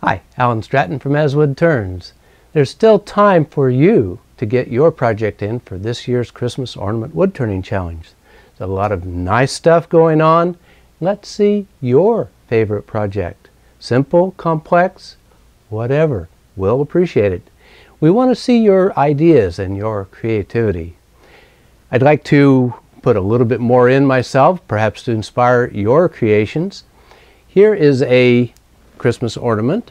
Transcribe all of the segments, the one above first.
Hi, Alan Stratton from As Wood Turns. There's still time for you to get your project in for this year's Christmas Ornament Wood Turning Challenge. There's a lot of nice stuff going on. Let's see your favorite project. Simple, complex, whatever. We'll appreciate it. We want to see your ideas and your creativity. I'd like to put a little bit more in myself, perhaps to inspire your creations. Here is a Christmas ornament.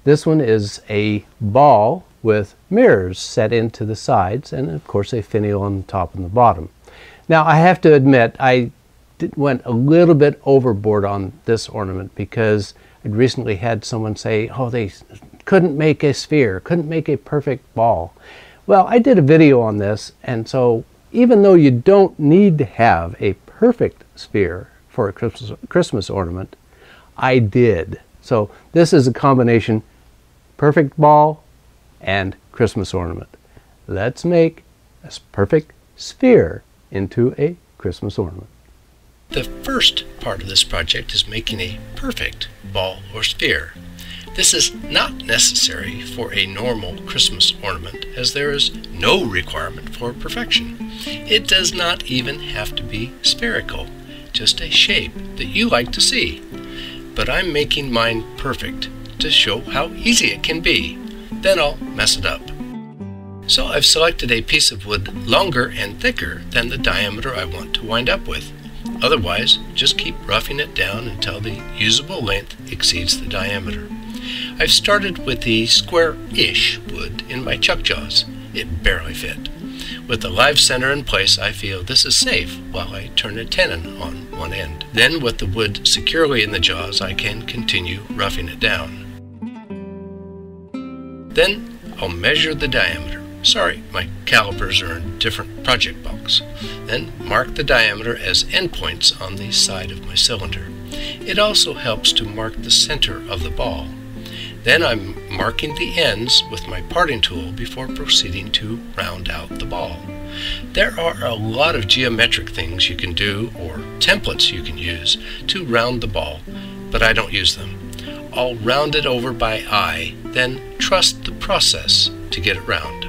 This one is a ball with mirrors set into the sides and of course a finial on the top and the bottom. Now I have to admit I went a little bit overboard on this ornament because I'd recently had someone say, oh, they couldn't make a sphere, couldn't make a perfect ball. Well, I did a video on this, and so even though you don't need to have a perfect sphere for a Christmas ornament, I did. So this is a combination perfect ball and Christmas ornament. Let's make a perfect sphere into a Christmas ornament. The first part of this project is making a perfect ball or sphere. This is not necessary for a normal Christmas ornament, as there is no requirement for perfection. It does not even have to be spherical, just a shape that you like to see. But I'm making mine perfect to show how easy it can be. Then I'll mess it up. So I've selected a piece of wood longer and thicker than the diameter I want to wind up with. Otherwise, just keep roughing it down until the usable length exceeds the diameter. I've started with the square-ish wood in my chuck jaws. It barely fit. With the live center in place, I feel this is safe while I turn a tenon on one end. Then with the wood securely in the jaws, I can continue roughing it down. Then I'll measure the diameter. Sorry, my calipers are in different project box. Then mark the diameter as endpoints on the side of my cylinder. It also helps to mark the center of the ball. Then I'm marking the ends with my parting tool before proceeding to round out the ball. There are a lot of geometric things you can do or templates you can use to round the ball, but I don't use them. I'll round it over by eye, then trust the process to get it round.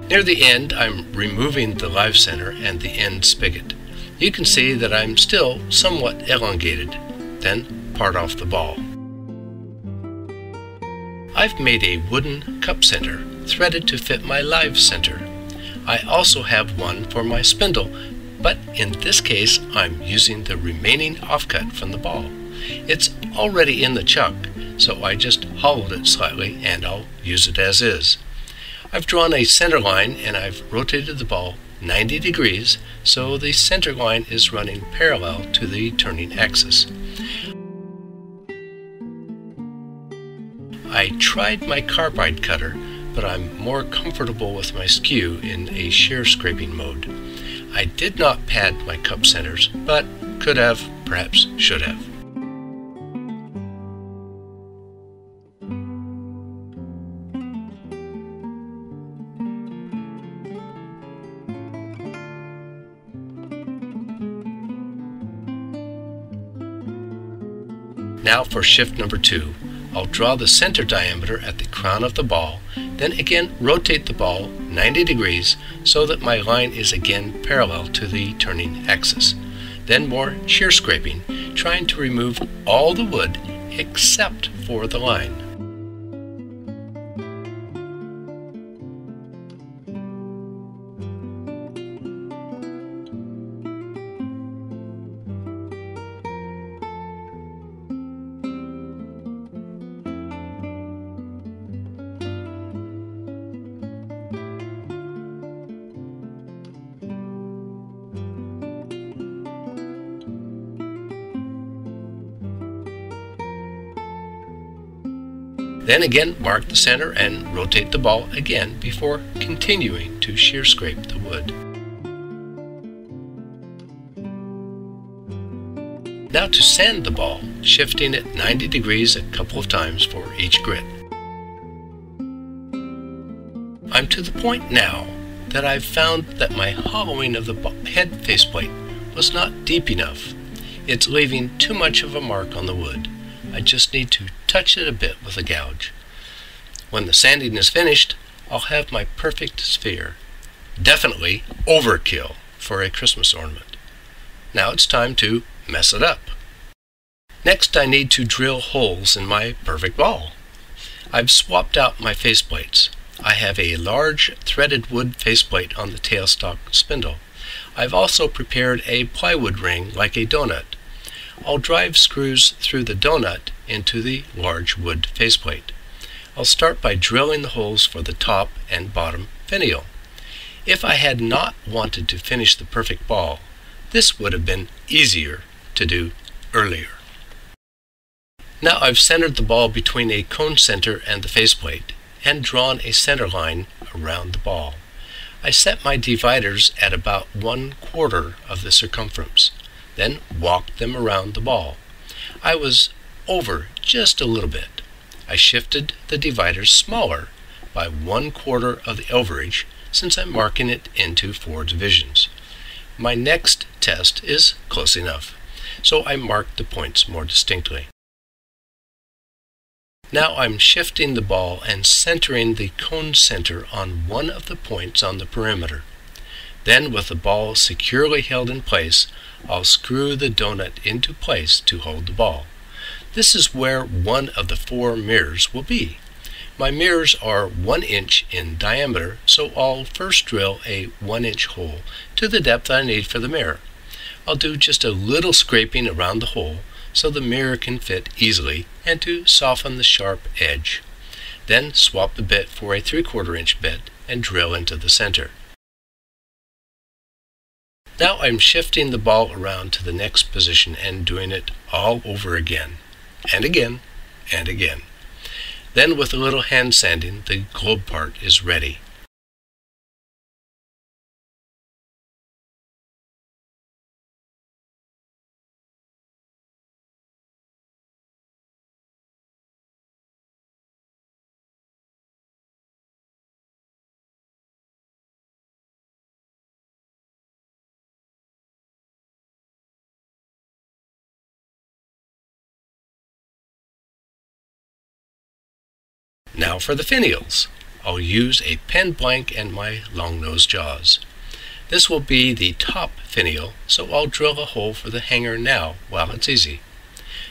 Near the end, I'm removing the live center and the end spigot. You can see that I'm still somewhat elongated. Then part off the ball. I've made a wooden cup center threaded to fit my live center. I also have one for my spindle, but in this case I'm using the remaining offcut from the ball. It's already in the chuck, so I just hollowed it slightly and I'll use it as is. I've drawn a center line and I've rotated the ball 90 degrees so the center line is running parallel to the turning axis. I tried my carbide cutter, but I'm more comfortable with my skew in a shear scraping mode. I did not pad my cup centers, but could have, perhaps should have. Now for shift number 2. I'll draw the center diameter at the crown of the ball, then again rotate the ball 90 degrees so that my line is again parallel to the turning axis. Then more shear scraping, trying to remove all the wood except for the line. Then again mark the center and rotate the ball again before continuing to shear scrape the wood. Now to sand the ball, shifting it 90 degrees a couple of times for each grit. I'm to the point now that I've found that my hollowing of the head faceplate was not deep enough. It's leaving too much of a mark on the wood. I just need to touch it a bit with a gouge. When the sanding is finished, I'll have my perfect sphere. Definitely overkill for a Christmas ornament. Now it's time to mess it up. Next, I need to drill holes in my perfect ball. I've swapped out my faceplates. I have a large threaded wood faceplate on the tailstock spindle. I've also prepared a plywood ring like a donut. I'll drive screws through the donut into the large wood faceplate. I'll start by drilling the holes for the top and bottom finial. If I had not wanted to finish the perfect ball, this would have been easier to do earlier. Now I've centered the ball between a cone center and the faceplate and drawn a center line around the ball. I set my dividers at about 1/4 of the circumference, then walked them around the ball. I was over just a little bit. I shifted the dividers smaller by 1/4 of the overage since I'm marking it into 4 divisions. My next test is close enough, so I marked the points more distinctly. Now I'm shifting the ball and centering the cone center on one of the points on the perimeter. Then, with the ball securely held in place, I'll screw the donut into place to hold the ball. This is where one of the 4 mirrors will be. My mirrors are 1 inch in diameter, so I'll first drill a 1-inch hole to the depth I need for the mirror. I'll do just a little scraping around the hole so the mirror can fit easily and to soften the sharp edge. Then swap the bit for a 3/4 inch bit and drill into the center. Now I'm shifting the ball around to the next position and doing it all over again, and again, and again. Then with a little hand sanding, the globe part is ready. Now for the finials. I'll use a pen blank and my long nose jaws. This will be the top finial, so I'll drill a hole for the hanger now while it's easy.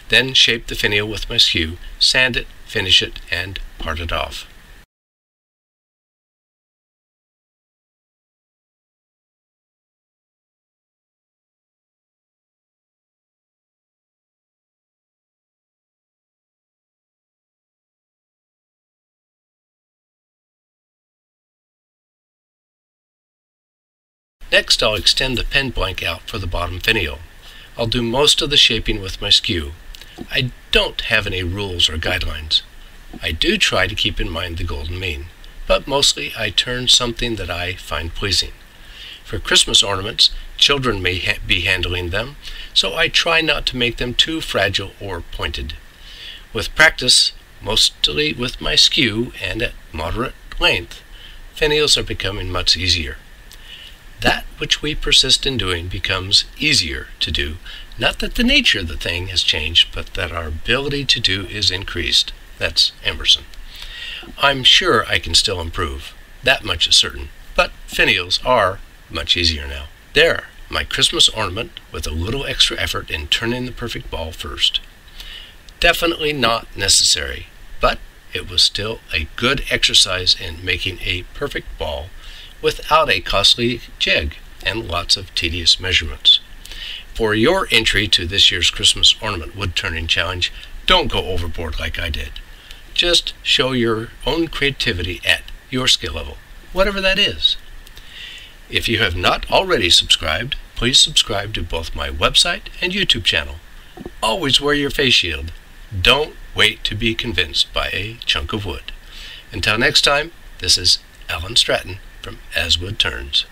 Then shape the finial with my skew, sand it, finish it, and part it off. Next, I'll extend the pen blank out for the bottom finial. I'll do most of the shaping with my skew. I don't have any rules or guidelines. I do try to keep in mind the golden mean, but mostly I turn something that I find pleasing. For Christmas ornaments, children may be handling them, so I try not to make them too fragile or pointed. With practice, mostly with my skew and at moderate length, finials are becoming much easier. That which we persist in doing becomes easier to do. Not that the nature of the thing has changed, but that our ability to do is increased. That's Emerson. I'm sure I can still improve. That much is certain. But finials are much easier now. There, my Christmas ornament with a little extra effort in turning the perfect ball first. Definitely not necessary, but it was still a good exercise in making a perfect ball without a costly jig and lots of tedious measurements. For your entry to this year's Christmas Ornament Wood Turning Challenge, don't go overboard like I did. Just show your own creativity at your skill level, whatever that is. If you have not already subscribed, please subscribe to both my website and YouTube channel. Always wear your face shield. Don't wait to be convinced by a chunk of wood. Until next time, this is Alan Stratton from As Wood Turns.